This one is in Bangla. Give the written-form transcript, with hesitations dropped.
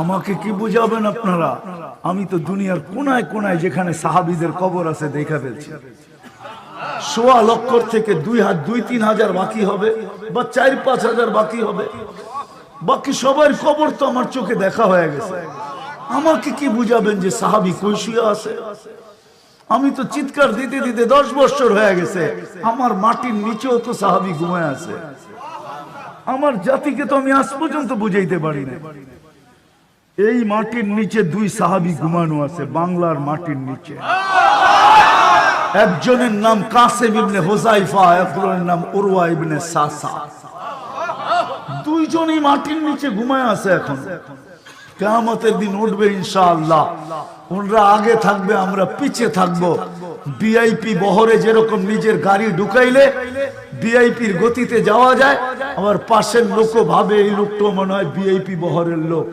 আমাকে কি বুঝাবেন আপনারা? আমি তো দুনিয়ার কোনায় কোনায় যেখানে সাহাবীদের কবর আছে দেখা ফেলছি। ১৬ লক্ষ থেকে ২-৩ হাজার বাকি হবে বা ৪-৫ হাজার বাকি হবে, বাকি সবার কবর তো আমার চোখে দেখা হয়ে গেছে। আমাকে কি বুঝাবেন যে সাহাবী কই শুয়ে আছে? আমি তো চিৎকার দিতে দিতে 10 বছর হয়ে গেছে, আমার মাটির নিচেও তো সাহাবী ঘুমায় আছে। আমার জাতিকে তো আমি আজ পর্যন্ত বুঝাইতে পারি না। এই মাটির নিচে 2 সাহাবী ঘুমানো আছে, বাংলার মাটির নিচে। একজনের নাম কাসেম ইবনে হুযায়ফা, একজনের নাম উরওয়া ইবনে সাসা। দুইজনই মাটির নিচে ঘুমায় আছে। এখন কিয়ামতের দিন উঠবে ইনশাআল্লাহ। ওনারা আগে থাকবে, আমরা পিছে থাকবো। ভিআইপি বহরে যেরকম নিজের গাড়ি ঢুকাইলে ভিআইপির গতিতে যাওয়া যায়, আবার পাশের লোকও ভাবে এই লোকটা মনে হয় ভিআইপি বহরের লোক।